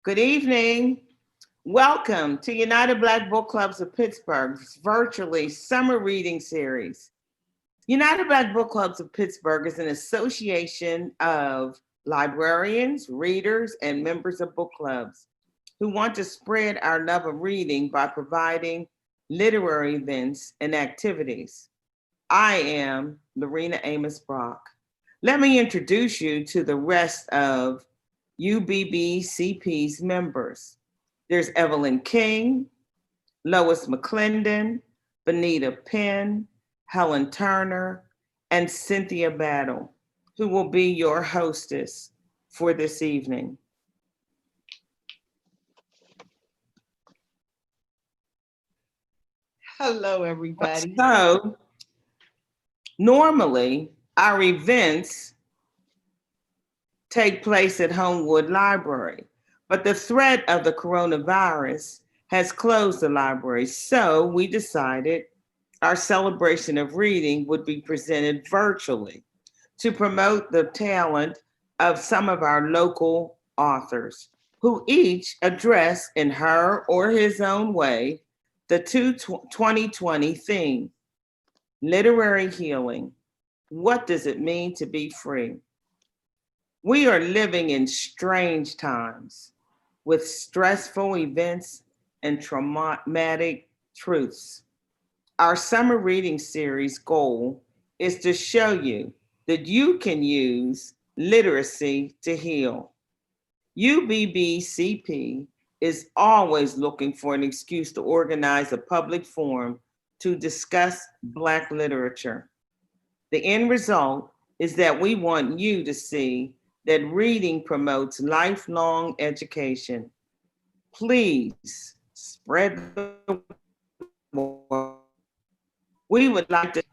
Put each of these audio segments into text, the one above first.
Good evening. Welcome to United Black Book Clubs of Pittsburgh's virtually summer reading series. United Black Book Clubs of Pittsburgh is an association of librarians, readers, and members of book clubs who want to spread our love of reading by providing literary events and activities. I am Lorena Amos Brock. Let me introduce you to the rest of UBBCP's members. There's Evelyn King, Lois McClendon, Benita Penn, Helen Turner, and Cynthia Battle, who will be your hostess for this evening. Hello, everybody. So, normally, our events take place at Homewood Library, but the threat of the coronavirus has closed the library. So we decided our celebration of reading would be presented virtually to promote the talent of some of our local authors who each address in her or his own way the 2020 theme, literary healing. What does it mean to be free? We are living in strange times with stressful events and traumatic truths. Our summer reading series goal is to show you that you can use literacy to heal. UBBCP is always looking for an excuse to organize a public forum to discuss Black literature. The end result is that we want you to see that reading promotes lifelong education. Please spread the word. We would like to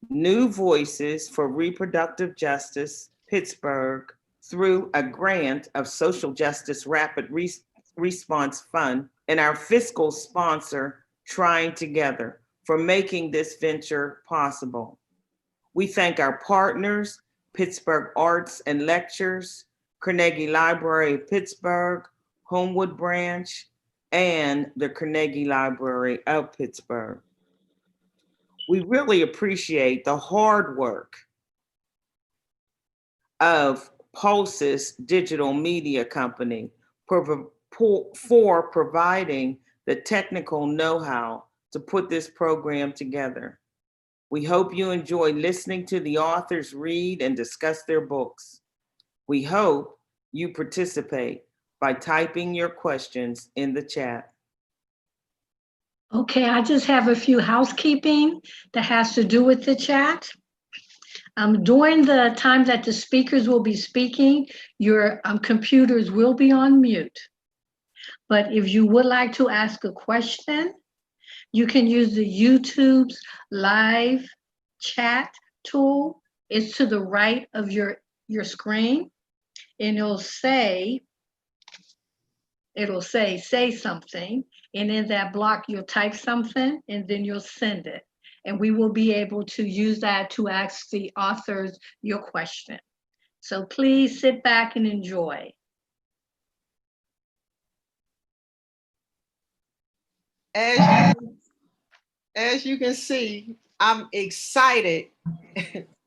new voices for reproductive justice, Pittsburgh, through a grant of Social Justice Rapid Response Fund and our fiscal sponsor, Trying Together, for making this venture possible. We thank our partners, Pittsburgh Arts and Lectures, Carnegie Library of Pittsburgh, Homewood Branch, and the Carnegie Library of Pittsburgh. We really appreciate the hard work of Pulse's digital media company for providing the technical know-how to put this program together. We hope you enjoy listening to the authors read and discuss their books. We hope you participate by typing your questions in the chat. Okay, I just have a few housekeeping that has to do with the chat. During the time that the speakers will be speaking, your computers will be on mute. But if you would like to ask a question, you can use the YouTube's live chat tool. It's to the right of your screen, and it'll say say something, and in that block you'll type something and then you'll send it, and we will be able to use that to ask the authors your question. So please sit back and enjoy. As you can see, I'm excited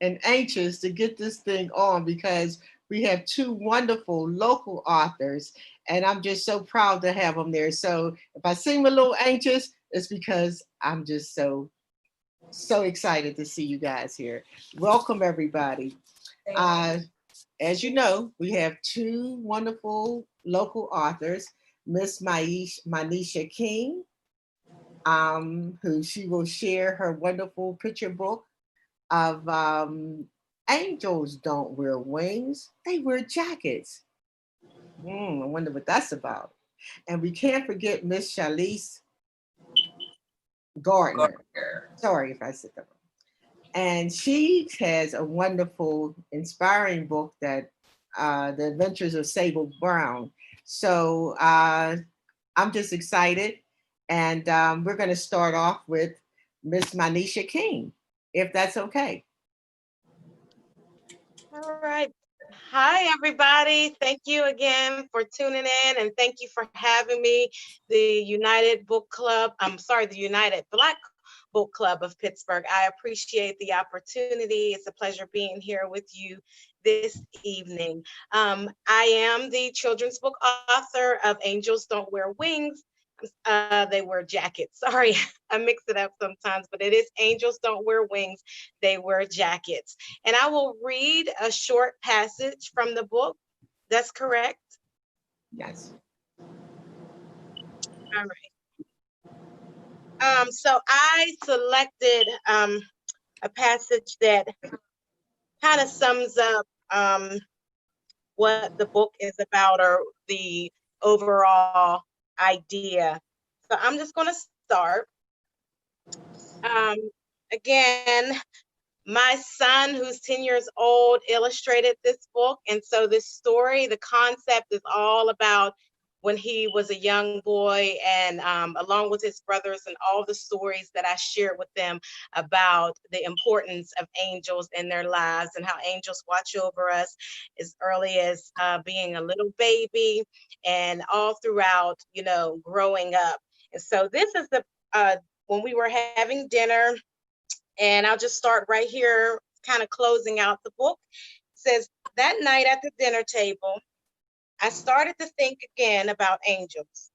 and anxious to get this thing on because we have two wonderful local authors, and I'm just so proud to have them there. So if I seem a little anxious, it's because I'm just so excited to see you guys here. Welcome, everybody. As you know, we have two wonderful local authors, Miss Myneesha King, who she will share her wonderful picture book of Angels Don't Wear Wings, They Wear Jackets. I wonder what that's about. And we can't forget Miss Shalise Gardner. Sorry if I said that wrong. And she has a wonderful, inspiring book that The Adventures of Sable Brown. So I'm just excited. And we're going to start off with Miss Myneesha King, if that's okay. All right. Hi, everybody. Thank you again for tuning in, and thank you for having me. The United Book Club, the United Black Book Club of Pittsburgh. I appreciate the opportunity. It's a pleasure being here with you this evening. I am the children's book author of Angels Don't Wear Wings. They wear jackets. Sorry, I mix it up sometimes, but it is Angels Don't Wear Wings. They wear jackets. And I will read a short passage from the book. That's correct. Yes. All right. So I selected a passage that kind of sums up what the book is about, or the overall idea. So I'm just going to start. Um, Again, my son, who's 10 years old, illustrated this book. And so this story, the concept is all about when he was a young boy, and along with his brothers, and all the stories that I shared with them about the importance of angels in their lives, and how angels watch over us as early as being a little baby, and all throughout, growing up. And so this is when we were having dinner. And I'll just start right here, kind of closing out the book. It says, that night at the dinner table, I started to think again about angels.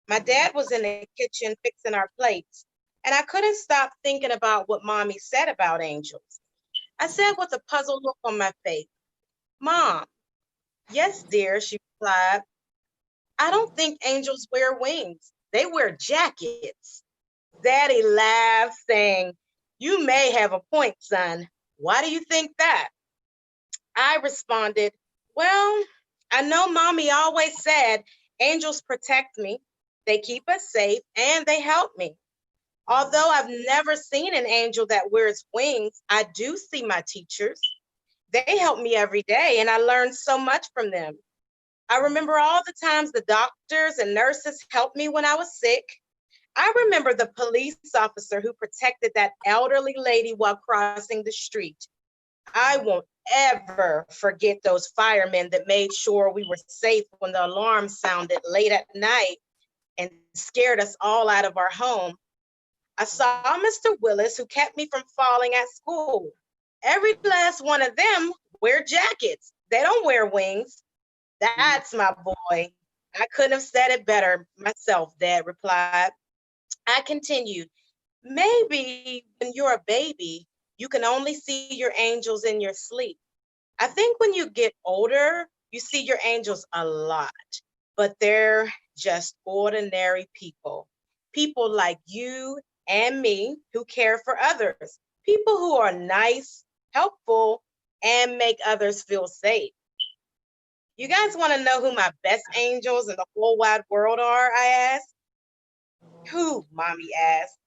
My dad was in the kitchen fixing our plates, and I couldn't stop thinking about what Mommy said about angels. I said with a puzzled look on my face, Mom, yes, dear, she replied. I don't think angels wear wings. They wear jackets. Daddy laughed, saying, you may have a point, son. Why do you think that? I responded, well, I know Mommy always said angels protect me, they keep us safe, and they help me. Although I've never seen an angel that wears wings, I do see my teachers. They help me every day, and I learn so much from them. I remember all the times the doctors and nurses helped me when I was sick. I remember the police officer who protected that elderly lady while crossing the street. I won't ever forget those firemen that made sure we were safe when the alarm sounded late at night and scared us all out of our home. I saw Mr. Willis, who kept me from falling at school. Every last one of them wear jackets. They don't wear wings. That's my boy. I couldn't have said it better myself, Dad replied. I continued, maybe when you're a baby, you can only see your angels in your sleep. I think when you get older, you see your angels a lot, but they're just ordinary people. People like you and me who care for others. People who are nice, helpful, and make others feel safe. You guys want to know who my best angels in the whole wide world are? I asked. Who, Mommy asked.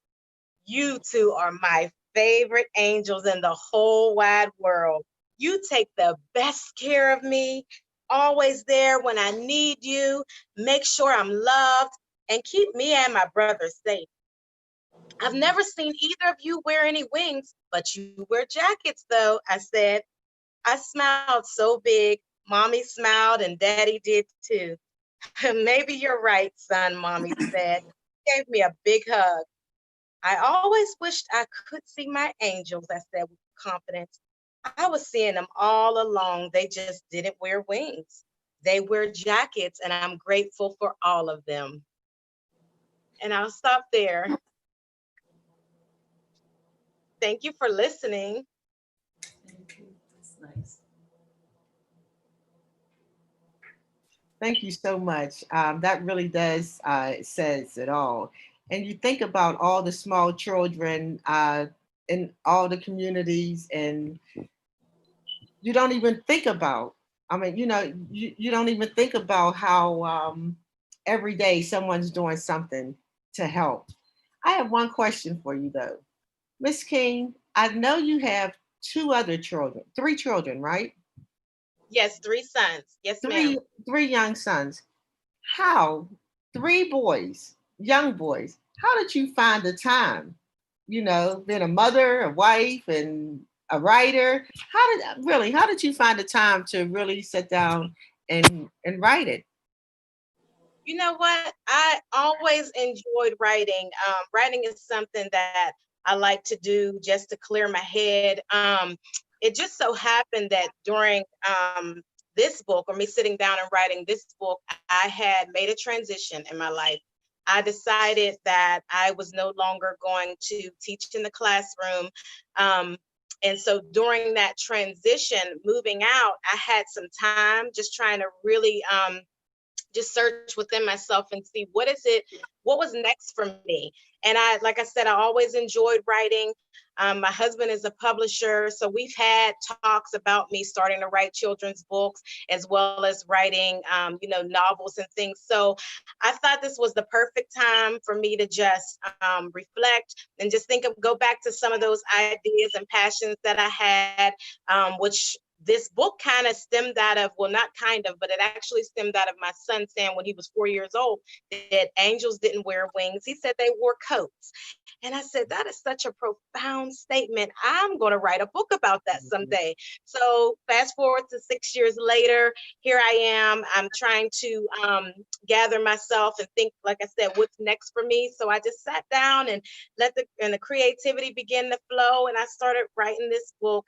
You two are my favorite angels in the whole wide world. You take the best care of me, always there when I need you, make sure I'm loved, and keep me and my brother safe. I've never seen either of you wear any wings, but you wear jackets, though, I said. I smiled so big. Mommy smiled, and Daddy did too. Maybe you're right, son, Mommy said. He gave me a big hug. I always wished I could see my angels, I said with confidence. I was seeing them all along. They just didn't wear wings. They wear jackets, and I'm grateful for all of them. And I'll stop there. Thank you for listening. That's nice. Thank you so much. That really does says it all. And you think about all the small children in all the communities, and you don't even think about. I mean, you don't even think about how every day someone's doing something to help. I have one question for you though, Miss King. I know you have three children, right? Yes, 3 sons. Yes, Three ma'am. three young sons. How three boys, young boys, how did you find the time? Being a mother, a wife, and a writer. How did you find the time to really sit down and write it? You know what? I always enjoyed writing. Writing is something that I like to do just to clear my head. It just so happened that during this book, or me sitting down and writing this book, I had made a transition in my life. I decided that I was no longer going to teach in the classroom. And so during that transition, moving out, I had some time just trying to really just search within myself and see what was next for me. And like I said, I always enjoyed writing. My husband is a publisher, so we've had talks about me starting to write children's books as well as writing, novels and things. So I thought this was the perfect time for me to just reflect and just go back to some of those ideas and passions that I had, which this book kind of stemmed out of, well, not kind of, but it actually stemmed out of my son saying when he was 4 years old that angels didn't wear wings. He said they wore coats. And I said, that is such a profound statement. I'm going to write a book about that someday. So fast forward to 6 years later, here I am. I'm trying to gather myself and think, like I said, what's next for me. So I just sat down and let the creativity begin to flow. And I started writing this book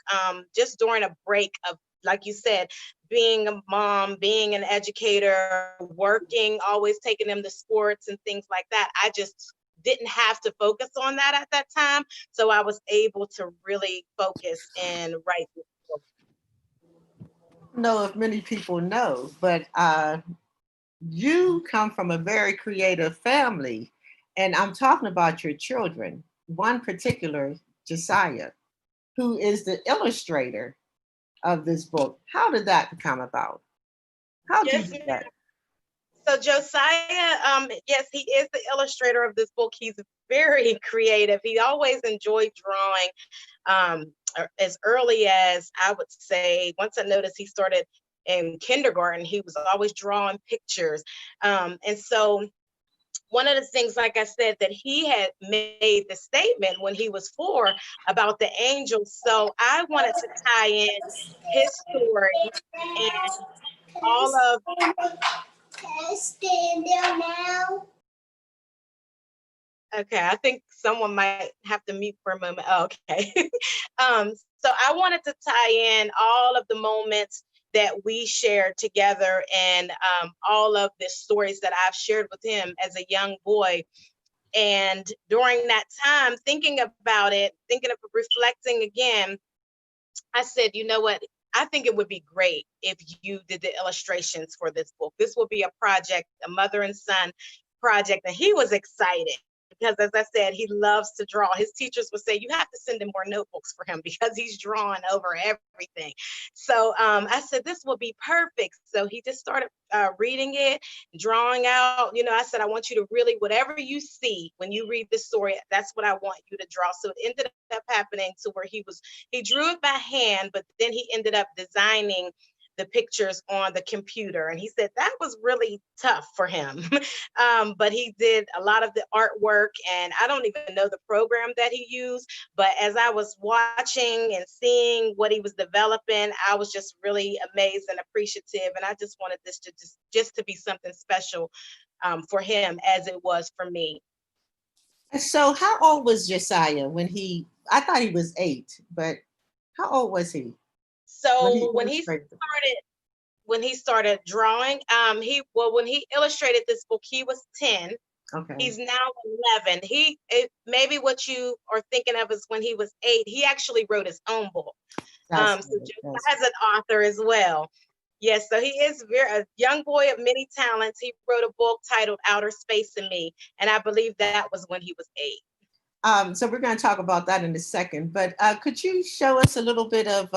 just during a break of, like you said, being a mom, being an educator, working, always taking them to sports and things like that. I just didn't have to focus on that at that time. So I was able to really focus and write this book. I don't know if many people know, but you come from a very creative family. And I'm talking about your children, one particular, Josiah, who is the illustrator of this book. How did that come about? How did you do that? So Josiah, yes, he is the illustrator of this book. He's very creative. He always enjoyed drawing as early as, I would say, once I noticed he started in kindergarten, he was always drawing pictures. And so one of the things, like I said, that he had made the statement when he was 4 about the angels. So I wanted to tie in his story and all of. Can I stand there now? Okay, I think someone might have to mute for a moment. Oh, okay. So I wanted to tie in all of the moments that we shared together and all of the stories that I've shared with him as a young boy. And during that time, thinking about it, thinking of reflecting again, I said, you know what? I think it would be great if you did the illustrations for this book. This will be a project, a mother and son project. And he was excited because, as I said, he loves to draw. His teachers would say, you have to send him more notebooks for him because he's drawing over everything. So I said, this will be perfect. So he just started reading it, drawing out. I said, I want you to really, whatever you see when you read this story, that's what I want you to draw. So it ended up happening to where he drew it by hand, but then he ended up designing the pictures on the computer. And he said that was really tough for him. But he did a lot of the artwork, and I don't even know the program that he used. But as I was watching and seeing what he was developing, I was just really amazed and appreciative. And I just wanted this to just to be something special for him as it was for me. So how old was Josiah I thought he was 8, but how old was he? So when he started drawing, when he illustrated this book, he was 10. Okay. He's now 11. Maybe what you are thinking of is when he was 8. He actually wrote his own book. So Josiah's an author as well. Yes, so he is a young boy of many talents. He wrote a book titled Outer Space and Me, and I believe that was when he was 8. So we're going to talk about that in a second, but could you show us a little bit of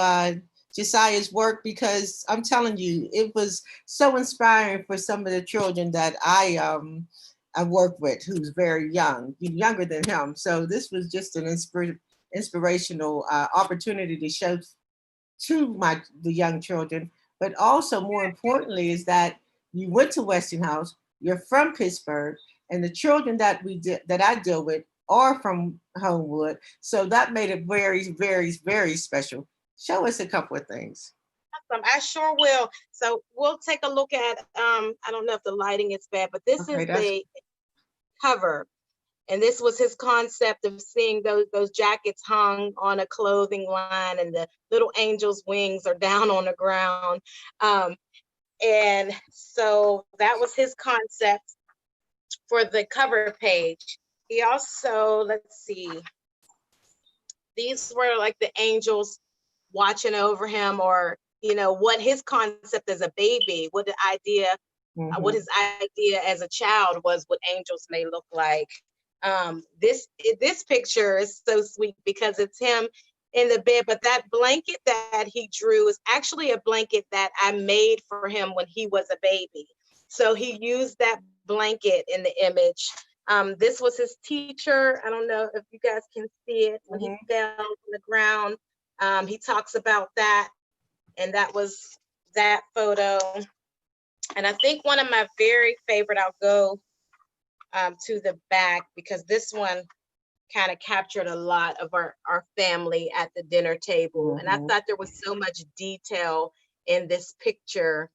Josiah's work? Because I'm telling you, it was so inspiring for some of the children that I work with who's very young, younger than him. So this was just an inspirational opportunity to show to the young children. But also more importantly is that you went to Westinghouse, you're from Pittsburgh, and the children that I deal with or from Homewood. So that made it very, very, very special. Show us a couple of things. Awesome. I sure will. So we'll take a look at, I don't know if the lighting is bad, but this Okay, is the cover. And this was his concept of seeing those jackets hung on a clothing line and the little angel's wings are down on the ground. And so that was his concept for the cover page. He also, let's see, these were like the angels watching over him, or, you know, what his concept as a baby, what his idea as a child was, what angels may look like. This picture is so sweet because it's him in the bed, but that blanket that he drew is actually a blanket that I made for him when he was a baby. So he used that blanket in the image. This was his teacher. I don't know if you guys can see it when he fell on the ground. He talks about that, and that was that photo. And I think one of my very favorite, I'll go to the back because this one kind of captured a lot of our family at the dinner table. And I thought there was so much detail in this picture.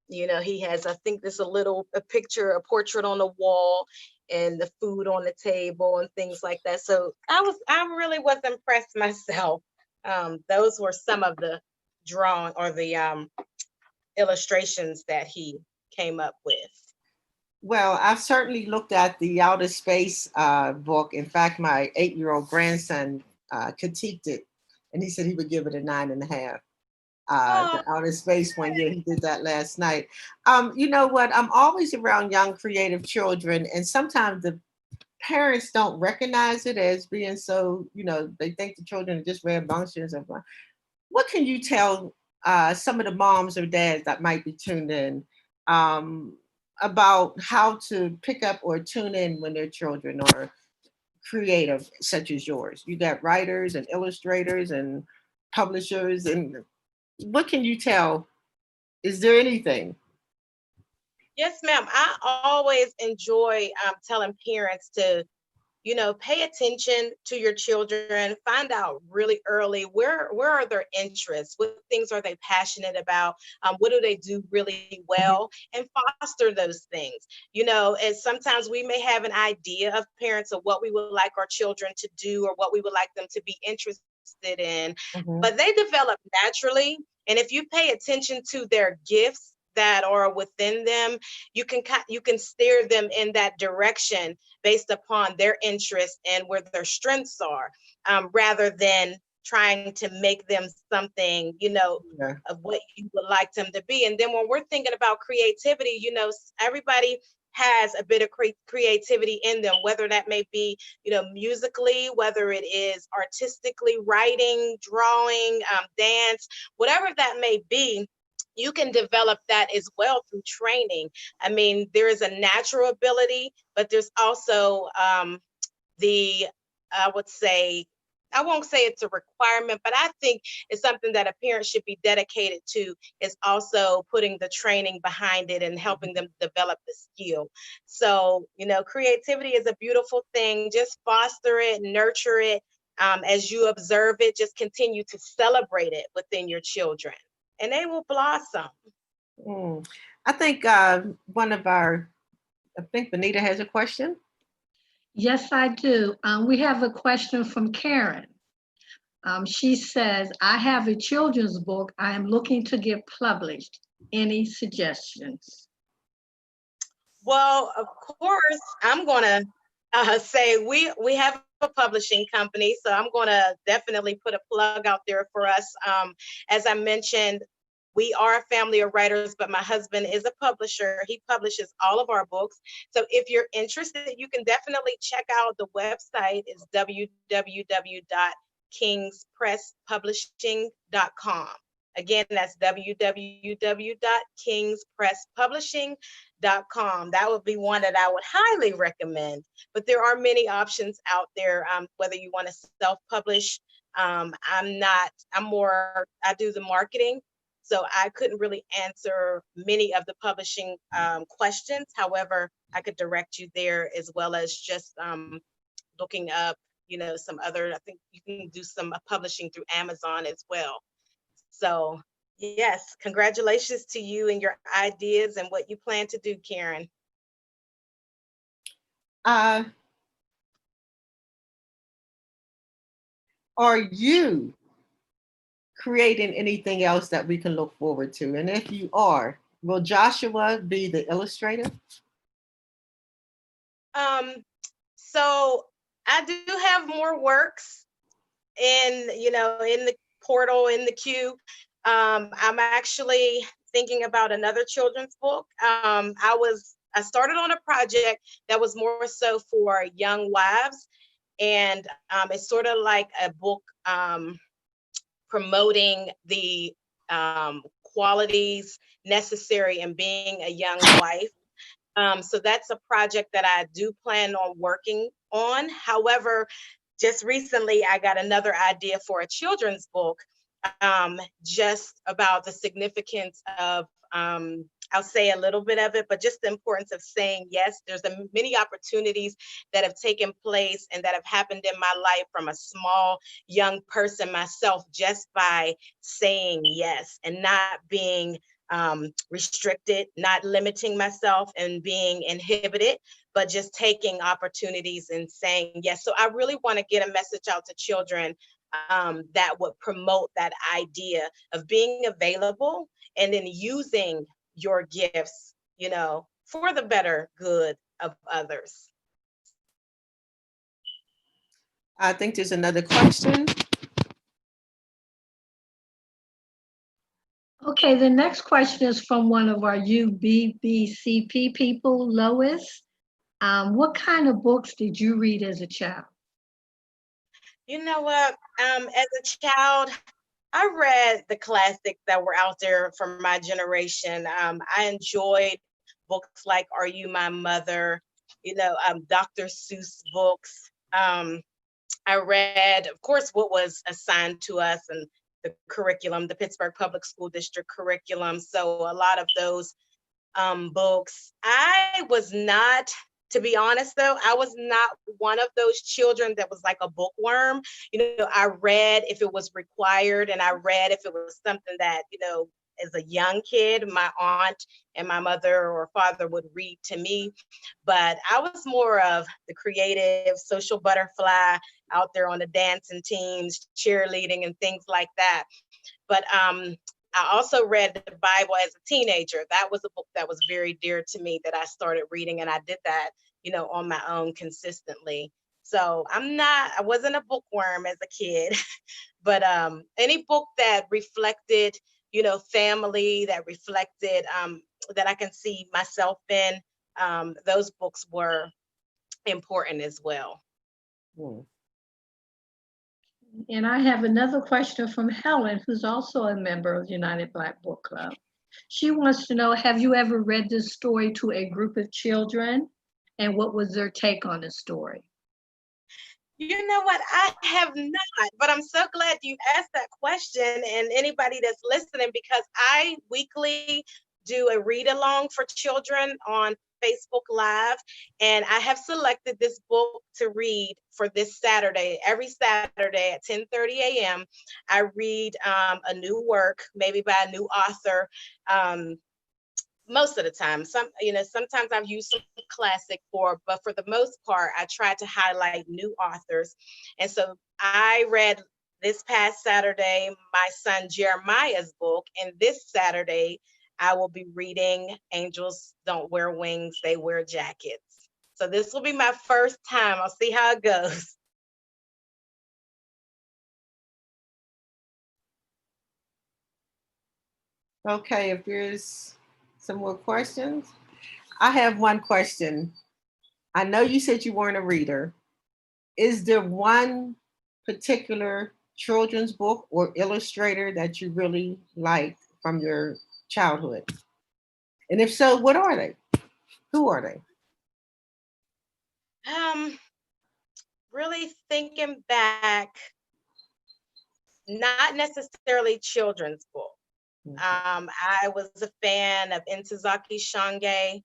You know, he has, I think there's a picture, a portrait on the wall and the food on the table and things like that. So I really was impressed myself. Those were some of the drawing or the illustrations that he came up with. Well, I've certainly looked at the Outer Space book. In fact, my 8-year-old grandson critiqued it, and he said he would give it a 9.5. The Outer Space one, yeah, he did that last night. You know what? I'm always around young, creative children, and sometimes the parents don't recognize it as being so, you know, they think the children are just rambunctious. What can you tell some of the moms or dads that might be tuned in about how to pick up or tune in when their children are creative, such as yours? You got writers and illustrators and publishers, and what can you tell? Is there anything? Yes, ma'am. I always enjoy telling parents to, you know, pay attention to your children, find out really early where are their interests, what things are they passionate about, what do they do really well, and foster those things. You know, and sometimes we may have an idea of parents of what we would like our children to do or what we would like them to be interested in, but they develop naturally. And if you pay attention to their gifts that are within them, you can steer them in that direction based upon their interests and where their strengths are, rather than trying to make them something, you know, of what you would like them to be. And then when we're thinking about creativity, you know, everybody has a bit of creativity in them, whether that may be, you know, musically, whether it is artistically, writing, drawing, dance, whatever that may be. You can develop that as well through training. I mean, there is a natural ability, but there's also I would say, I won't say it's a requirement, but I think it's something that a parent should be dedicated to, is also putting the training behind it and helping them develop the skill. So, you know, creativity is a beautiful thing. Just foster it, nurture it. As you observe it, just continue to celebrate it within your children, and they will blossom. I think I think Benita has a question. Yes, I do. We have a question from Karen. She says, I have a children's book I am looking to get published. Any suggestions? Well, of course, I'm going to say we have a publishing company, so I'm going to definitely put a plug out there for us. As I mentioned, we are a family of writers, but my husband is a publisher. He publishes all of our books. So if you're interested, you can definitely check out the website. It's www.kingspresspublishing.com. Again, that's www.kingspresspublishing.com. That would be one that I would highly recommend. But there are many options out there, whether you want to self-publish. I do the marketing. So I couldn't really answer many of the publishing questions. However, I could direct you there, as well as just looking up, you know, some other, I think you can do some publishing through Amazon as well. So yes, congratulations to you and your ideas and what you plan to do, Karen. Are you creating anything else that we can look forward to? And if you are, will Joshua be the illustrator? So I do have more works in, you know, in the portal, in the queue. I'm actually thinking about another children's book. I started on a project that was more so for young wives, and it's sort of like a book promoting the qualities necessary in being a young wife. So that's a project that I do plan on working on. However, just recently I got another idea for a children's book, just about the significance of, I'll say a little bit of it, but just the importance of saying yes. There's many opportunities that have taken place and that have happened in my life from a small young person myself, just by saying yes and not being restricted, not limiting myself and being inhibited, but just taking opportunities and saying yes. So I really want to get a message out to children that would promote that idea of being available and then using your gifts, you know, for the better good of others. I think there's another question. Okay, the next question is from one of our UBBCP people, Lois. What kind of books did you read as a child? You know what? As a child, I read the classics that were out there from my generation. I enjoyed books like Are You My Mother? You know, Dr. Seuss books. I read, of course, what was assigned to us and the curriculum, the Pittsburgh Public School District curriculum. So a lot of those books. I was not, to be honest though, I was not one of those children that was like a bookworm. You know, I read if it was required, and I read if it was something that, you know, as a young kid, my aunt and my mother or father would read to me. But I was more of the creative social butterfly out there on the dancing teams, cheerleading and things like that. But I also read the Bible as a teenager. That was a book that was very dear to me that I started reading, and I did that, you know, on my own consistently. So I wasn't a bookworm as a kid, but any book that reflected, you know, family, that reflected, that I can see myself in, those books were important as well. And I have another question from Helen, who's also a member of the United Black Book Club. She wants to know, have you ever read this story to a group of children? And what was their take on the story? You know what? I have not, but I'm so glad you asked that question, and anybody that's listening, because I weekly do a read along for children on Facebook Live, and I have selected this book to read for this Saturday. Every Saturday at 10:30 a.m., I read a new work, maybe by a new author. Most of the time, sometimes I've used some classic but for the most part, I try to highlight new authors. And so I read this past Saturday my son Jeremiah's book, and this Saturday I will be reading Angels Don't Wear Wings, They Wear Jackets. So this will be my first time. I'll see how it goes. Okay, if there's some more questions. I have one question. I know you said you weren't a reader. Is there one particular children's book or illustrator that you really liked from your childhood? And if so, what are they? Who are they? Really thinking back, not necessarily children's book. I was a fan of Ntozake Shange.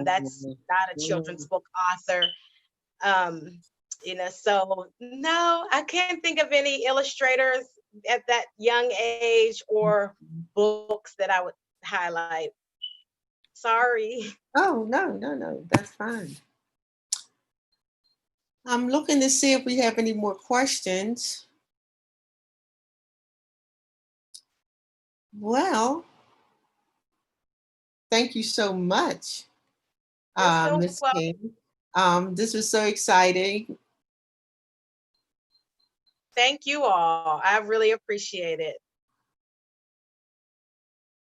That's not a children's book author. So no, I can't think of any illustrators at that young age or books that I would highlight. Sorry. Oh, no, that's fine. I'm looking to see if we have any more questions. Well, thank you so much, You're so Ms. welcome. King. This was so exciting. Thank you all. I really appreciate it.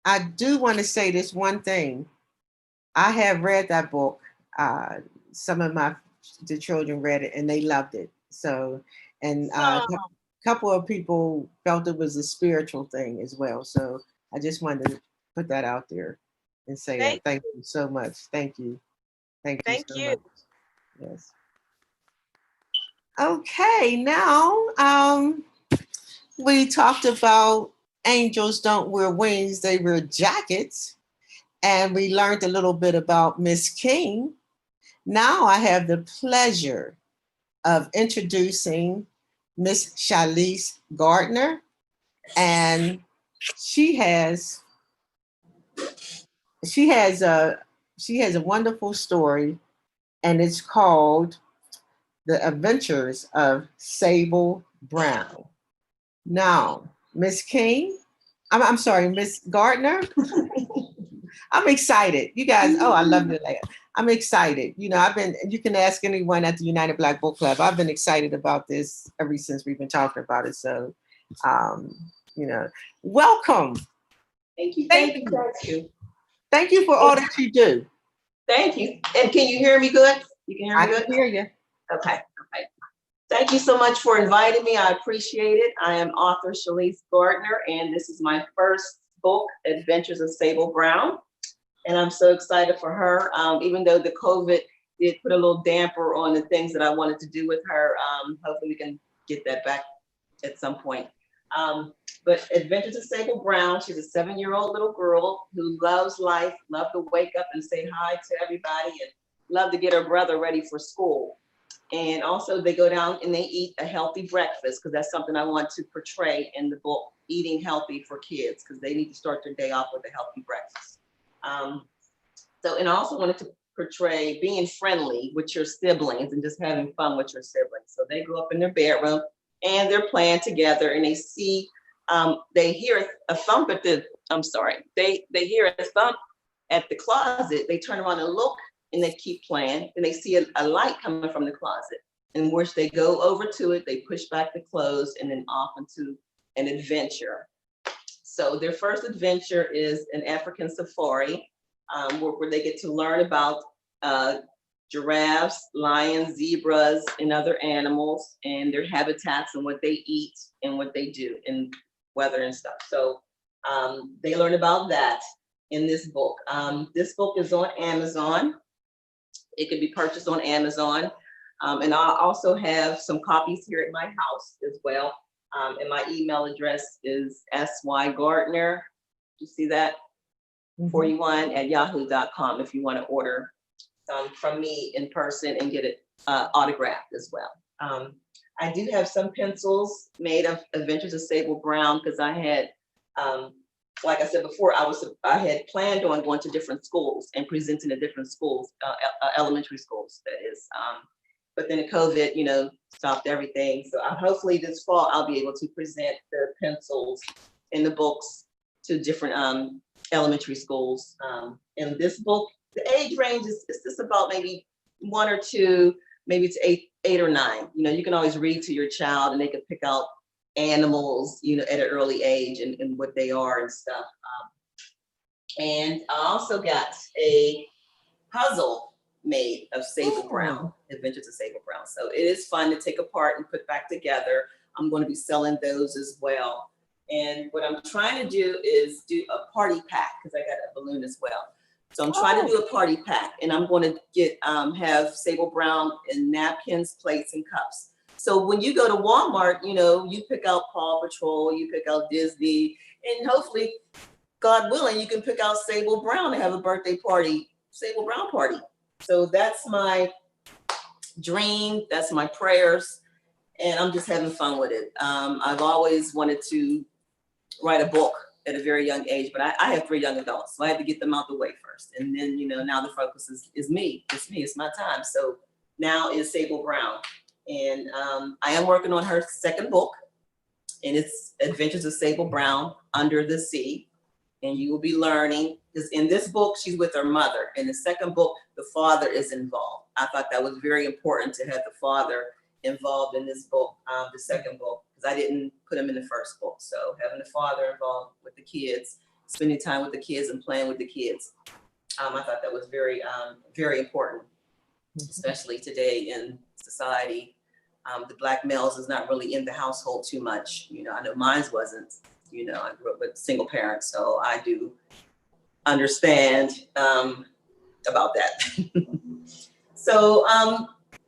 I do want to say this one thing. I have read that book. Some of the children read it and they loved it. So, and a So, couple of people felt it was a spiritual thing as well. So I just wanted to put that out there and say that. Thank you so much. Thank you. Thank you thank so you. much. Yes. Okay, now we talked about angels don't wear wings, they wear jackets. And we learned a little bit about Miss King. Now I have the pleasure of introducing Miss Shalise Gardner. And she has a wonderful story, and it's called The Adventures of Sable Brown. Now, Miss King, I'm sorry, Miss Gardner. I'm excited. You guys, oh, I love it. I'm excited. You can ask anyone at the United Black Book Club. I've been excited about this ever since we've been talking about it. So, welcome. Thank you. Thank Thank you. you. Thank you. Thank you for all that you do. Thank you. And can you hear me good? You can hear me I good? can hear you. Okay. Okay. Thank you so much for inviting me. I appreciate it. I am author Shalise Gardner, and this is my first book, Adventures of Sable Brown. And I'm so excited for her. Even though the COVID did put a little damper on the things that I wanted to do with her, hopefully we can get that back at some point. But Adventures of Sable Brown, she's a 7-year-old little girl who loves life, loves to wake up and say hi to everybody, and love to get her brother ready for school. And also they go down and they eat a healthy breakfast, because that's something I want to portray in the book, eating healthy for kids, because they need to start their day off with a healthy breakfast. And I also wanted to portray being friendly with your siblings and just having fun with your siblings. So they go up in their bedroom and they're playing together, and they hear a thump at they hear a thump at the closet. They turn around and look, and they keep playing. And they see a light coming from the closet, in which they go over to it, they push back the clothes, and then off into an adventure. So their first adventure is an African safari, where they get to learn about giraffes, lions, zebras, and other animals, and their habitats and what they eat and what they do and weather and stuff. So they learn about that in this book. This book is on Amazon. It can be purchased on Amazon. And I also have some copies here at my house as well. And my email address is SYGardner. You see that? 41@yahoo.com if you want to order some from me in person and get it autographed as well. I do have some pencils made of Adventures of Sable Brown, because I had, like I said before, I had planned on going to different schools and presenting at different schools, elementary schools, that is. But then the COVID, stopped everything. So hopefully this fall I'll be able to present the pencils in the books to different elementary schools. In this book, the age range is just about maybe 1 or 2, maybe to 8 or 9. You can always read to your child, and they can pick out animals, at an early age and what they are and stuff. And I also got a puzzle made of Sable Brown, Adventures of Sable Brown. So it is fun to take apart and put back together. I'm going to be selling those as well. And what I'm trying to do is do a party pack, because I got a balloon as well. So I'm trying to do a party pack, and I'm going to have Sable Brown in napkins, plates, and cups. So when you go to Walmart, you pick out Paw Patrol, you pick out Disney, and hopefully, God willing, you can pick out Sable Brown to have a birthday party, Sable Brown party. So that's my dream, that's my prayers, and I'm just having fun with it. I've always wanted to write a book at a very young age, but I have 3 young adults, so I had to get them out the way first. And then, you know, now the focus is me. It's me, it's my time. So now is Sable Brown. And I am working on her 2nd book, and it's Adventures of Sable Brown Under the Sea. And you will be learning, because in this book, she's with her mother. In the 2nd book, the father is involved. I thought that was very important to have the father involved in this book, the 2nd book, because I didn't put him in the 1st book. So having the father involved with the kids, spending time with the kids and playing with the kids, I thought that was very, very important, especially today in society. The Black males is not really in the household too much. You know, I know mine wasn't. You know, I grew up with single parents, so I do understand about that. So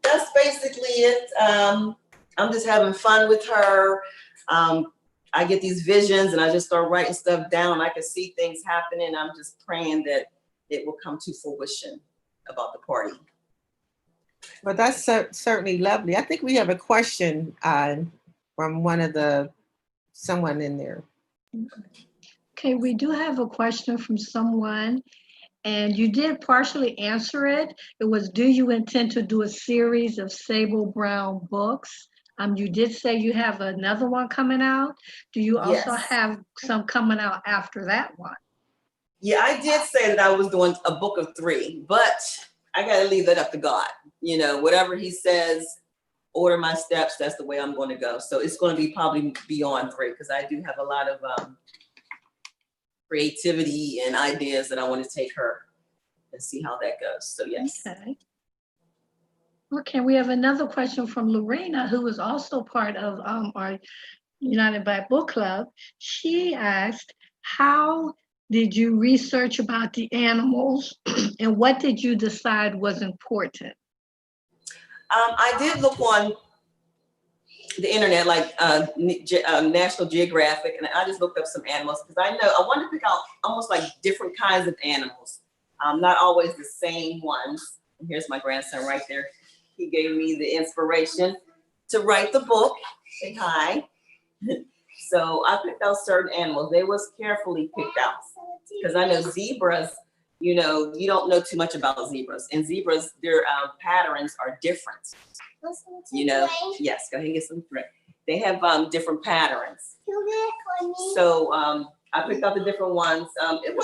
that's basically it. I'm just having fun with her. I get these visions and I just start writing stuff down. I can see things happening. I'm just praying that it will come to fruition about the party. Well, that's certainly lovely. I think we have a question from someone in there. Okay, we do have a question from someone, and you did partially answer it. It was, do you intend to do a series of Sable Brown books? You did say you have another one coming out. Do you also Yes. have some coming out after that one? Yeah, I did say that I was doing a book of 3, but I got to leave that up to God. You know, whatever he says, order my steps, that's the way I'm going to go. So it's going to be probably beyond 3, because I do have a lot of creativity and ideas that I want to take her and see how that goes. So yes. Okay. Okay, we have another question from Lorena, who is also part of our United Black Book Club. She asked, how did you research about the animals and what did you decide was important? I did look on the internet, like National Geographic, and I just looked up some animals because I wanted to pick out almost like different kinds of animals, not always the same ones. And here's my grandson right there. He gave me the inspiration to write the book. Say hi. So I picked out certain animals. They was carefully picked out because I know zebras, you know, you don't know too much about zebras. And zebras, their patterns are different. You know, yes, go ahead and get some drink. They have different patterns. So I picked out the different ones. It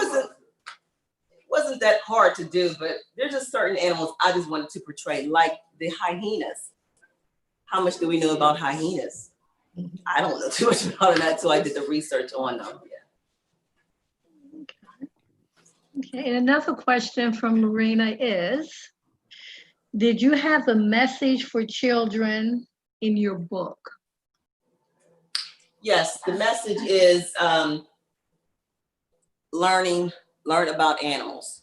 wasn't that hard to do, but there's just certain animals I just wanted to portray, like the hyenas. How much do we know about hyenas? I don't know too much about that until I did the research on them. Yeah. Okay, and another question from Marina is, did you have a message for children in your book? Yes, the message is learn about animals.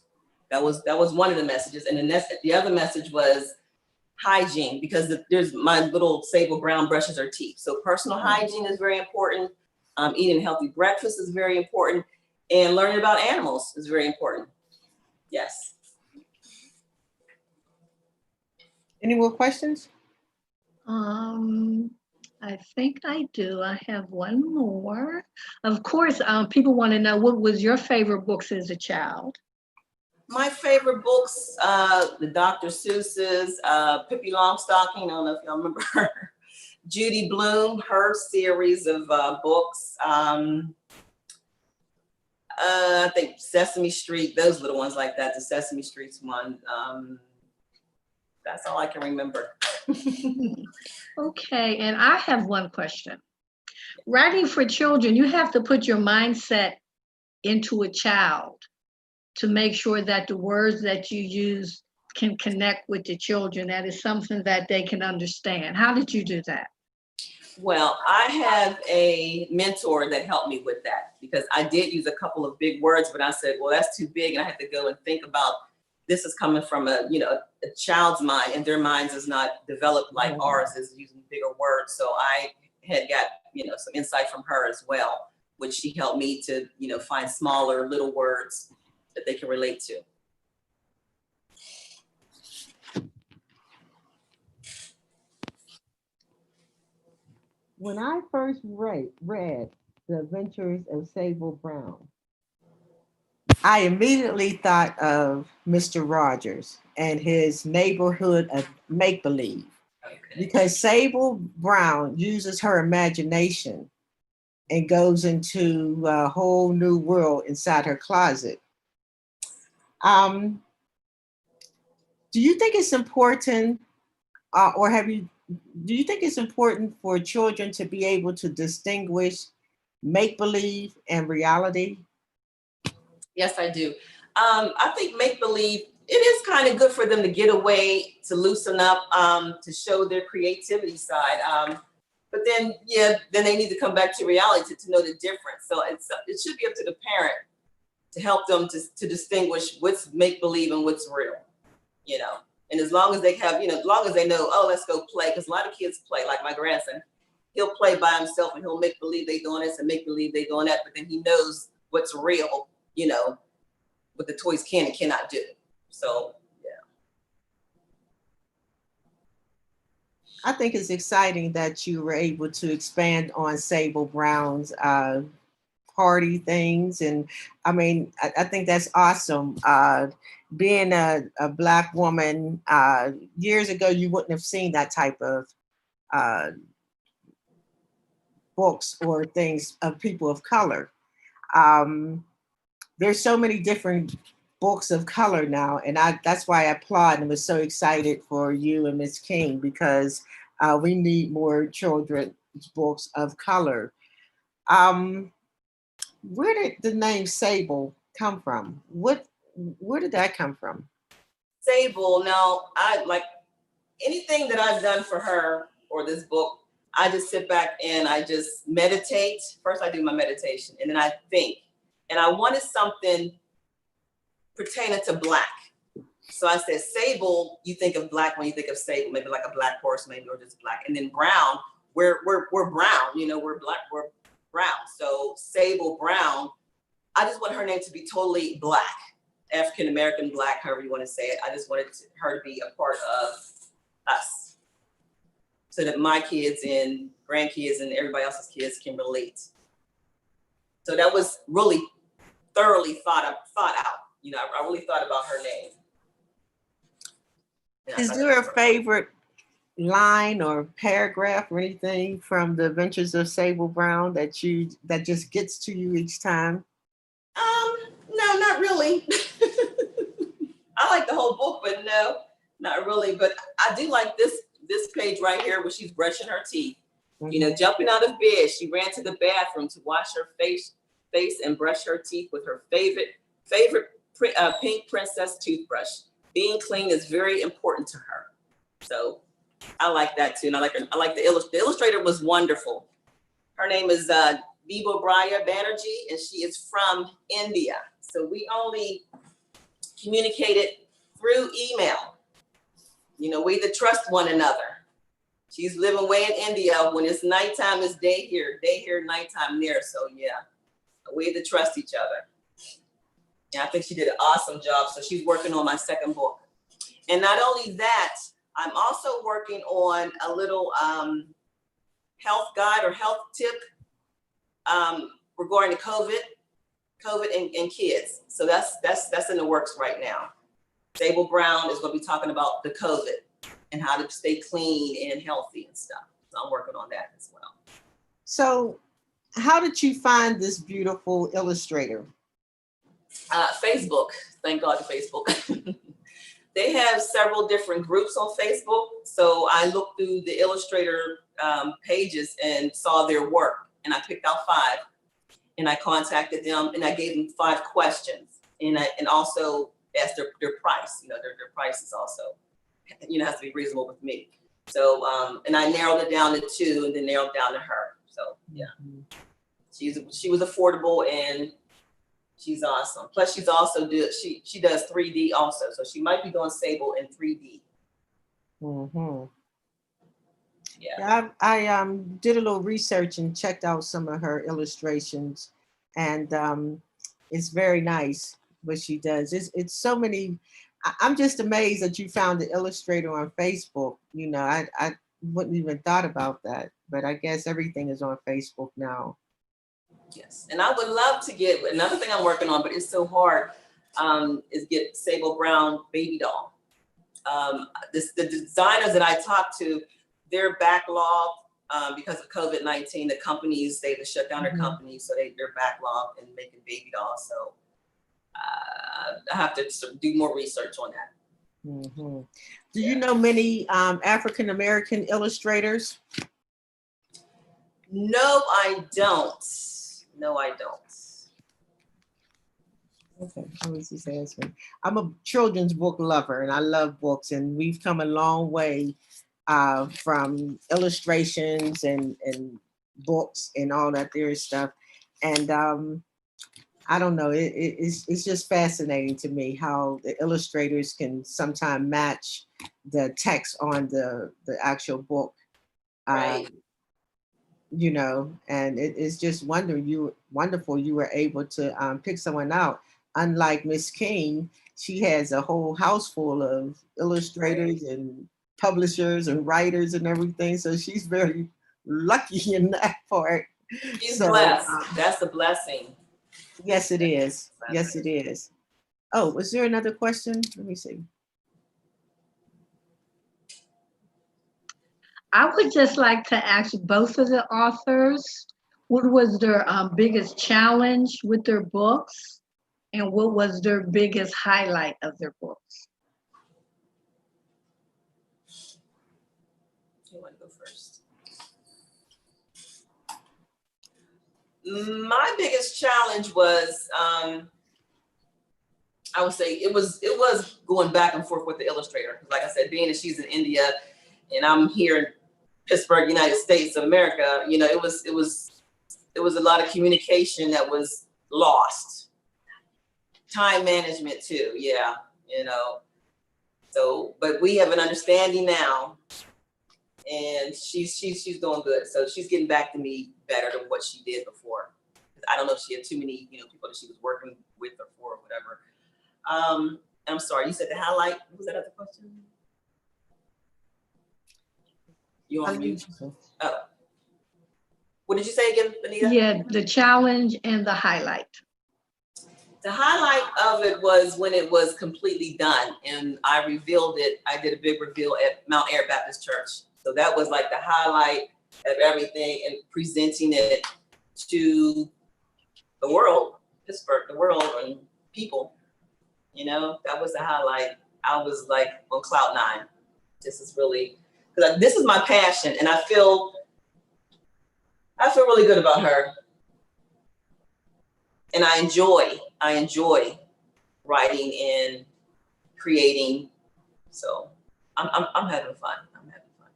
That was one of the messages, and the other message was hygiene, because there's my little Sable Brown brushes her teeth. So personal hygiene is very important. Eating healthy breakfast is very important, and learning about animals is very important. Yes. Any more questions? I think I do. I have one more. Of course, people want to know, what was your favorite books as a child? My favorite books, the Dr. Seuss's, Pippi Longstocking, I don't know if y'all remember her. Judy Blume, her series of books. I think Sesame Street, those little ones like that, the Sesame Street's one. That's all I can remember. Okay, and I have one question. Writing for children, you have to put your mindset into a child to make sure that the words that you use can connect with the children. That is something that they can understand. How did you do that? Well, I have a mentor that helped me with that, because I did use a couple of big words, but I said, well, that's too big. And I had to go and think about, this is coming from a child's mind, and their minds is not developed like ours is, using bigger words. So I had got, some insight from her as well, which she helped me to, find smaller little words that they can relate to. When I first read The Adventures of Sable Brown, I immediately thought of Mr. Rogers and his neighborhood of make-believe, Okay. because Sable Brown uses her imagination and goes into a whole new world inside her closet. Um, do you think it's important, or do you think it's important for children to be able to distinguish make believe and reality? Yes, I do. I think make believe, it is kind of good for them to get away, to loosen up, to show their creativity side. But then, yeah, then they need to come back to reality to know the difference. So it should be up to the parent to help them to distinguish what's make believe and what's real, you know. And as long as they have, you know, as long as they know, oh, let's go play, because a lot of kids play, like my grandson, he'll play by himself and he'll make believe they doing this and make believe they doing that, but then he knows what's real, you know, what the toys can and cannot do. So, yeah. I think it's exciting that you were able to expand on Sable Brown's party things. And I mean, I think that's awesome. Being a Black woman, years ago, you wouldn't have seen that type of uh, books or things of people of color. Um, there's so many different books of color now, and that's why I applaud and was so excited for you and Miss King, because we need more children's books of color. Um, where did the name Sable come from? Where did that come from? Sable, now I like anything that I've done for her or this book, I just sit back and I just meditate. First I do my meditation and then I think. And I wanted something pertaining to Black. So I said, Sable, you think of Black when you think of Sable, maybe like a Black horse, maybe, or just Black. And then Brown, we're brown, you know, we're Black, we're brown. So Sable Brown, I just want her name to be totally Black, African-American, Black, however you want to say it. I just wanted her to be a part of us so that my kids and grandkids and everybody else's kids can relate. So that was really thoroughly thought out. You know, I really thought about her name. Yeah, Is there a favorite line or paragraph or anything from The Adventures of Sable Brown that just gets to you each time? No, not really. I like the whole book, but no, not really. But I do like this page right here where she's brushing her teeth. Mm-hmm. You know, jumping out of bed, she ran to the bathroom to wash her face and brush her teeth with her favorite pink princess toothbrush. Being clean is very important to her. So I like that too. And I like the illustrator was wonderful. Her name is Bibo Braya Banerjee, and she is from India. So we only communicated through email. You know, we to trust one another. She's living way in India. When it's nighttime, it's day here, nighttime there. So yeah, we had to trust each other. And I think she did an awesome job. So she's working on my second book. And not only that, I'm also working on a little health guide or health tip regarding COVID and kids. So that's in the works right now. Sable Brown is going to be talking about the COVID and how to stay clean and healthy and stuff. So I'm working on that as well. So how did you find this beautiful illustrator? Facebook, thank God to Facebook. They have several different groups on Facebook. So I looked through the illustrator pages and saw their work, and I picked out 5. And I contacted them and I gave them 5 questions, and also asked their price. You know, their price is also, you know, has to be reasonable with me. So and I narrowed it down to 2 and then narrowed down to her. So yeah, she was affordable and she's awesome. Plus she's also she does 3D also. So she might be doing Sable in 3D. Mm-hmm. Yeah. I did a little research and checked out some of her illustrations, and it's very nice what she does. It's so many. I'm just amazed that you found the illustrator on Facebook. You know, I wouldn't even thought about that. but I guess everything is on Facebook now. Yes, and I would love to get, another thing I'm working on, but it's so hard, is get Sable Brown baby doll. The designers that I talked to, they're backlogged because of COVID-19. The companies, they shut down their companies, so they're backlogged and making baby dolls. So I have to sort of do more research on that. Do you know many African-American illustrators? No, I don't. No, I don't. Okay, I was just asking. I'm a children's book lover and I love books, and we've come a long way from illustrations and books and all that there is stuff. And I don't know, it's just fascinating to me how the illustrators can sometimes match the text on the actual book. Right. You know, and it's just wonderful you were able to pick someone out. Unlike Miss King, she has a whole house full of illustrators and publishers and writers and everything. So she's very lucky in that part. She's So, blessed. That's a blessing. Yes, it is. Yes, it is. Oh, was there another question? Let me see. I would just like to ask both of the authors, what was their biggest challenge with their books, and what was their biggest highlight of their books? You want to go first? My biggest challenge was, I would say it was going back and forth with the illustrator. Like I said, being that she's in India and I'm here in Pittsburgh, United States of America, you know, it was a lot of communication that was lost. Time management too, yeah, you know. So, but we have an understanding now, and she's doing good. So she's getting back to me better than what she did before. I don't know if she had too many, you know, people that she was working with or for or whatever. I'm sorry, you said the highlight. What was that other question? You on mute? Oh. What did you say again, Anita? Yeah, the challenge and the highlight. The highlight of it was when it was completely done and I revealed it. I did a big reveal at Mount Air Baptist Church. So that was like the highlight of everything, and presenting it to the world, Pittsburgh, the world and people. You know, that was the highlight. I was like on cloud nine. This is really, because this is my passion, and I feel really good about her. And I enjoy writing and creating. So I'm having fun. I'm having fun.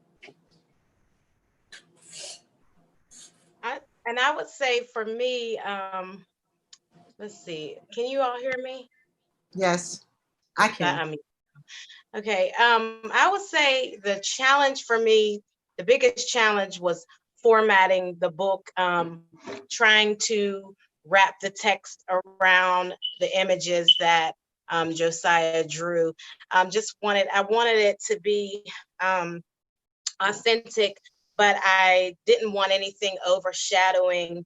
I would say for me, let's see, can you all hear me? Yes, I can. Okay, I would say the challenge for me, the biggest challenge was formatting the book, trying to wrap the text around the images that Josiah drew. I wanted it to be authentic, but I didn't want anything overshadowing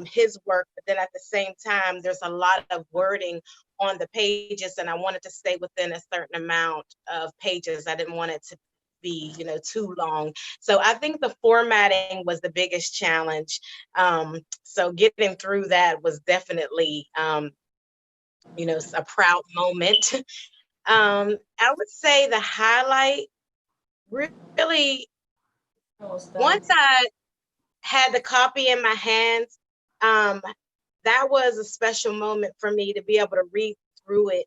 his work. But then at the same time, there's a lot of wording on the pages, and I wanted to stay within a certain amount of pages. I didn't want it to be, you know, too long. So I think the formatting was the biggest challenge. So getting through that was definitely, you know, a proud moment. I would say the highlight, really, once I had the copy in my hands, that was a special moment for me to be able to read through it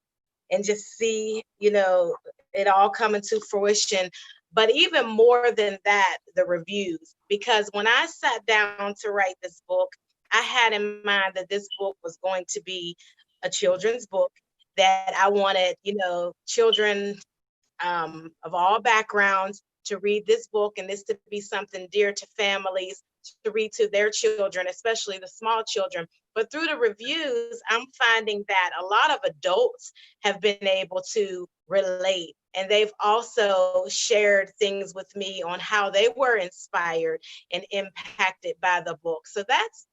and just see, you know, it all coming to fruition. But even more than that, the reviews, because when I sat down to write this book, I had in mind that this book was going to be a children's book, that I wanted, you know, children of all backgrounds to read this book, and this to be something dear to families to read to their children, especially the small children, But through the reviews, I'm finding that a lot of adults have been able to relate. And they've also shared things with me on how they were inspired and impacted by the book. So that's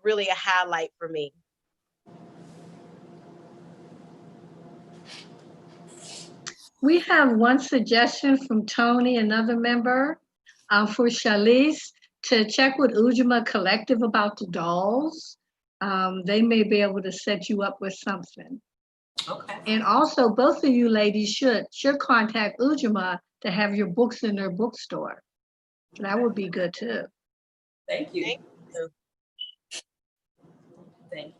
really a highlight for me. We have one suggestion from Tony, another member, for Shalise to check with Ujima Collective about the dolls. They may be able to set you up with something. Okay. And also, both of you ladies should contact Ujima to have your books in their bookstore. That would be good too. Thank you. Thank you. Thank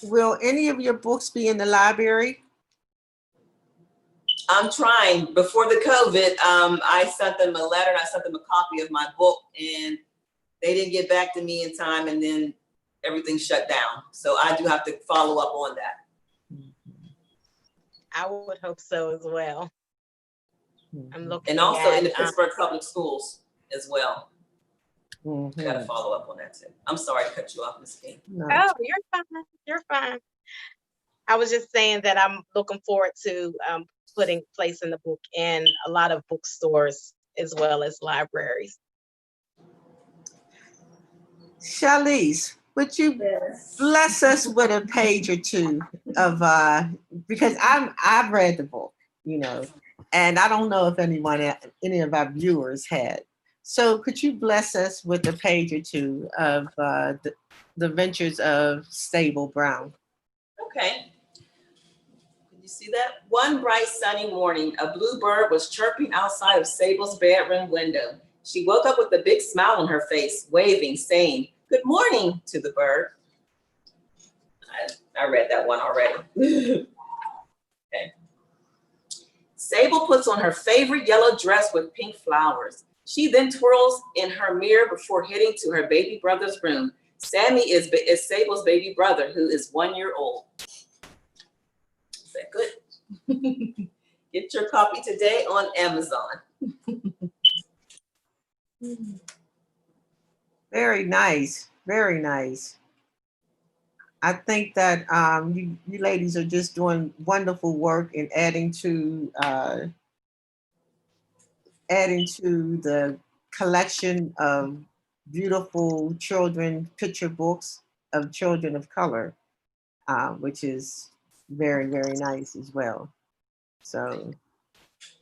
you. Will any of your books be in the library? I'm trying. Before the COVID, I sent them a letter and I sent them a copy of my book, and they didn't get back to me in time, and then everything shut down. So I do have to follow up on that. I would hope so as well. I'm looking And also in the at, Pittsburgh Public Schools as well. Mhm. Got to follow up on that too. I'm sorry to cut you off, Ms. King. No. oh, you're fine. You're fine. I was just saying that I'm looking forward to placing the book in a lot of bookstores as well as libraries. Shalise, would you bless us with a page or two of because I've read the book, you know, and I don't know if any of our viewers had. So could you bless us with a page or two of the Adventures of Sable Brown? Okay. Can you see that? One bright sunny morning, a bluebird was chirping outside of Sable's bedroom window. She woke up with a big smile on her face, waving, saying, "Good morning," to the bird. I read that one already. Okay. Sable puts on her favorite yellow dress with pink flowers. She then twirls in her mirror before heading to her baby brother's room. Sammy is Sable's baby brother, who is 1 year old. Is that good? Get your copy today on Amazon. Very nice, very nice. I think that you ladies are just doing wonderful work in adding to the collection of beautiful children picture books of children of color, which is very, very nice as well. So,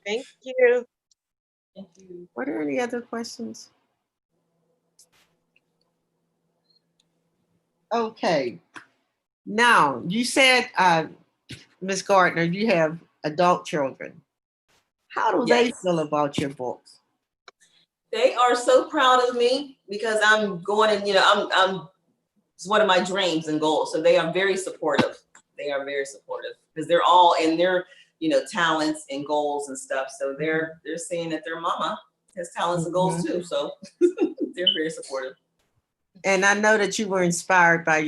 Thank you. Thank you. were there any other questions? Okay. Now, you said, Ms. Gardner, you have adult children. How do they Yes. feel about your books? They are so proud of me because I'm going and, I'm it's one of my dreams and goals. So they are very supportive. They are very supportive because they're all in their, talents and goals and stuff. So they're seeing that their mama has talents and goals too. So they're very supportive. And I know that you were inspired by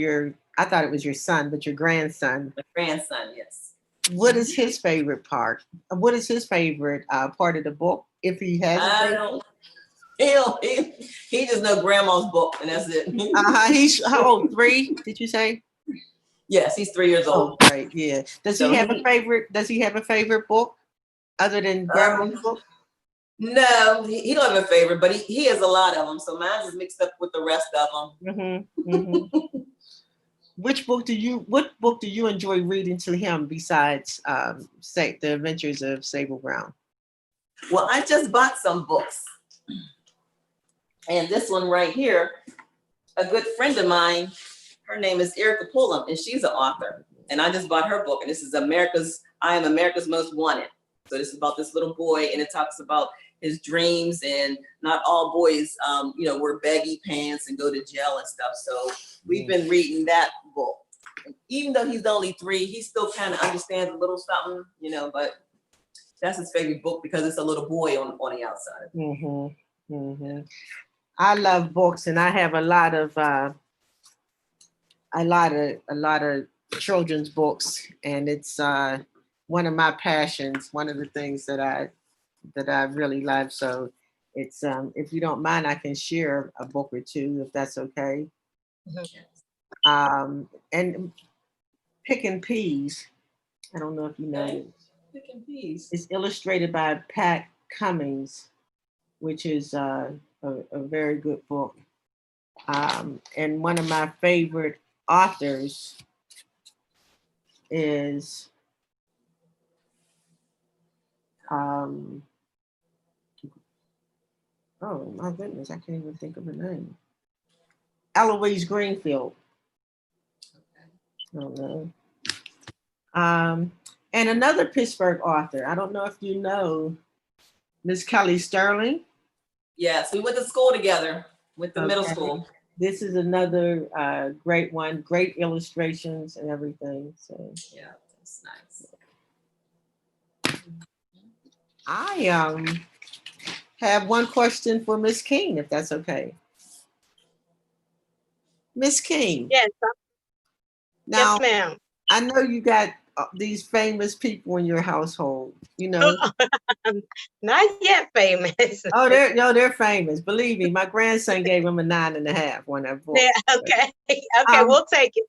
I thought it was your son, but your grandson. My grandson, yes. What is his favorite part? What is his favorite part of the book? If he has I a don't, he just knows grandma's book and that's it. He's how old? 3? Did you say? Yes, he's 3 years old. Oh, right. Yeah. Does So he have a favorite? Does he have a favorite book other than grandma's book? No, he don't have a favorite, but he has a lot of them. So mine's is mixed up with the rest of them. What book do you enjoy reading to him besides The Adventures of Sable Brown? Well, I just bought some books. And this one right here, a good friend of mine, her name is Erica Pullum, and she's an author. And I just bought her book, and this is I Am America's Most Wanted. So this is about this little boy, and it talks about his dreams, and not all boys, wear baggy pants and go to jail and stuff. So we've been reading that book. And even though he's only 3, he still kind of understands a little something, but that's his favorite book because it's a little boy on the outside. I love books, and I have a lot of children's books, and it's one of my passions. One of the things that I really love. So it's if you don't mind, I can share a book or two if that's okay. And Picking Peas. I don't know if you know Okay. this. Picking peas. It's illustrated by Pat Cummings, which is a very good book. And one of my favorite authors is oh my goodness, I can't even think of her name. Eloise Greenfield. I don't know. And another Pittsburgh author. I don't know if you know Miss Kelly Sterling. Yes, we went to school together with the middle Okay. school. This is another great one. Great illustrations and everything. So Yeah, that's nice. I have one question for Miss King, if that's okay. Miss King. Yes, Now yes, ma'am. I know you got these famous people in your household. You know. Not yet famous. They're famous. Believe me, my grandson gave him a 9.5 on that book. Yeah, okay. Okay, Um, we'll take it.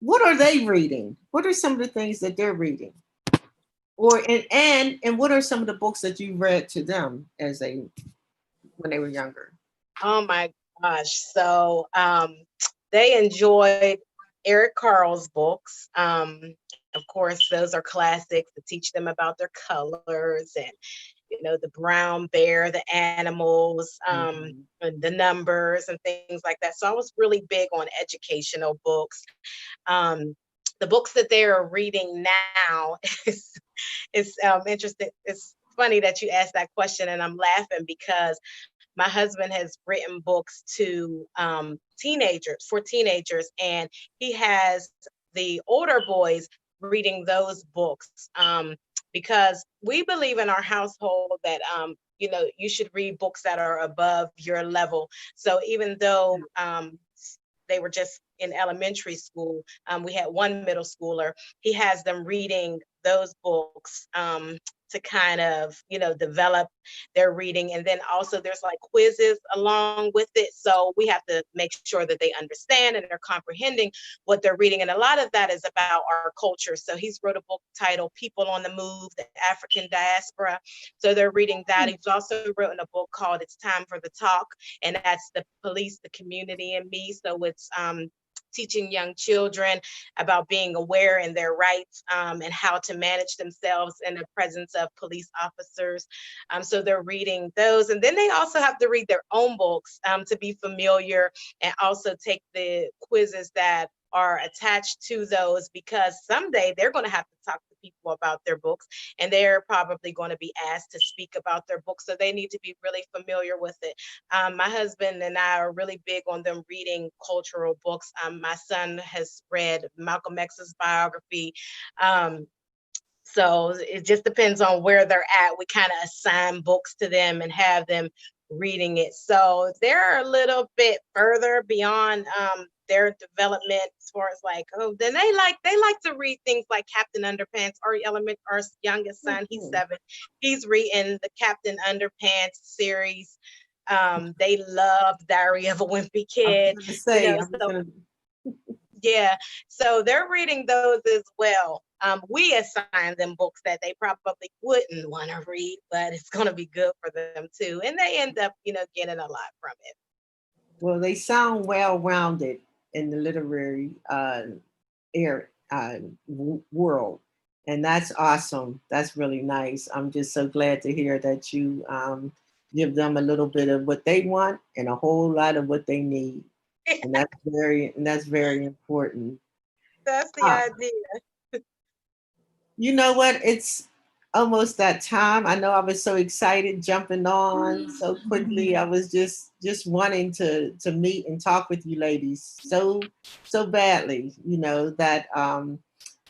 what are they reading? What are some of the things that they're reading? Or and what are some of the books that you read to them when they were younger? Oh my gosh. So they enjoyed Eric Carle's books. Of course, those are classics to teach them about their colors and the brown bear, the animals, Mhm. and the numbers and things like that. So I was really big on educational books. The books that they are reading now is interesting. It's funny that you asked that question, and I'm laughing because my husband has written books to teenagers, and he has the older boys reading those books because we believe in our household that you should read books that are above your level. So even though they were just in elementary school, we had one middle schooler. He has them reading those books to kind of develop their reading, and then also there's like quizzes along with it, so we have to make sure that they understand and they're comprehending what they're reading, and a lot of that is about our culture. So he's wrote a book titled People on the Move, the African Diaspora, so they're reading that. He's also written a book called It's Time for the Talk, and that's the police, the community, and me. So it's teaching young children about being aware in their rights and how to manage themselves in the presence of police officers. So they're reading those. And then they also have to read their own books to be familiar, and also take the quizzes that are attached to those, because someday they're going to have to talk to people about their books, and they're probably going to be asked to speak about their books. So they need to be really familiar with it. My husband and I are really big on them reading cultural books. My son has read Malcolm X's biography. So it just depends on where they're at. We kind of assign books to them and have them reading it. So they're a little bit further beyond their development as far as like, then they like to read things like Captain Underpants. Our youngest son, he's 7. He's reading the Captain Underpants series. They love Diary of a Wimpy Kid. So yeah, so they're reading those as well. We assign them books that they probably wouldn't want to read, but it's going to be good for them too. And they end up, getting a lot from it. Well, they sound well-rounded in the literary world, and that's awesome. That's really nice. I'm just so glad to hear that you give them a little bit of what they want and a whole lot of what they need, and that's very important. That's the Uh, idea. you know what? It's almost that time. I know I was so excited jumping on so quickly. I was just wanting to meet and talk with you ladies so badly, that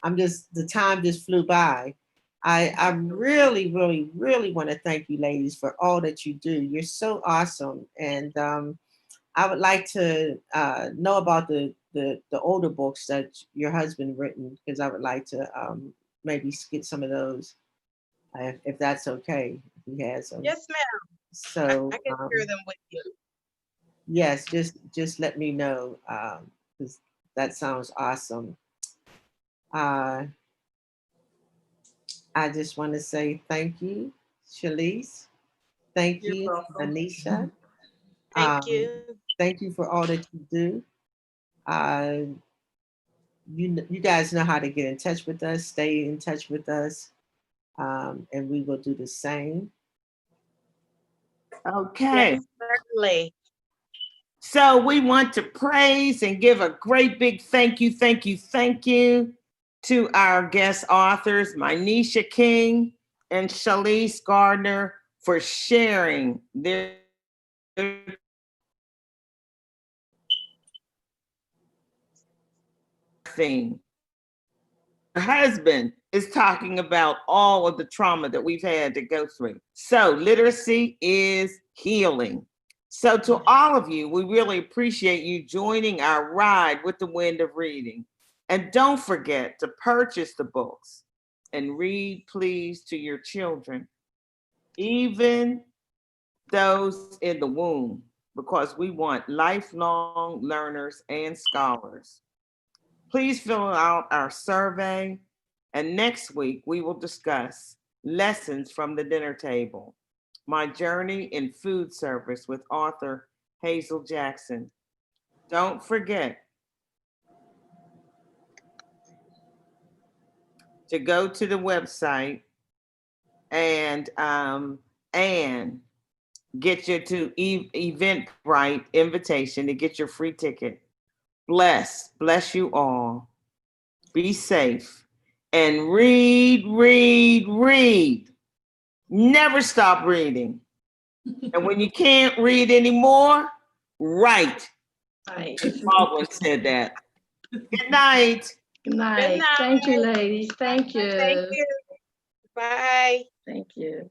the time just flew by. I really, really, really want to thank you ladies for all that you do. You're so awesome. And I would like to know about the older books that your husband written, because I would like to maybe get some of those, if that's okay, if he has them. Yes, ma'am. So I can share them with you. yes, just let me know. 'cause that sounds awesome. I just want to say thank you, Shalise. Thank You're you, welcome. Myneesha. Thank you. Thank you for all that you do. You guys know how to get in touch with us. Stay in touch with us, and we will do the same. Okay. Yes, certainly. So we want to praise and give a great big thank you to our guest authors, Myneesha King and Shalise Gardner, for sharing their theme. Her husband is talking about all of the trauma that we've had to go through. So literacy is healing. So to all of you, we really appreciate you joining our ride with the wind of reading. And don't forget to purchase the books and read, please, to your children, even those in the womb, because we want lifelong learners and scholars. Please fill out our survey, and next week we will discuss lessons from the dinner table, my journey in food service with author Hazel Jackson. Don't forget to go to the website and get your to Eventbrite invitation to get your free ticket. Bless you all. Be safe and read. Never stop reading. And when you can't read anymore, write. Right. Baldwin said that. Good night. Good Good night. night. Thank you, ladies. Thank Thank you. you. Bye. Thank you.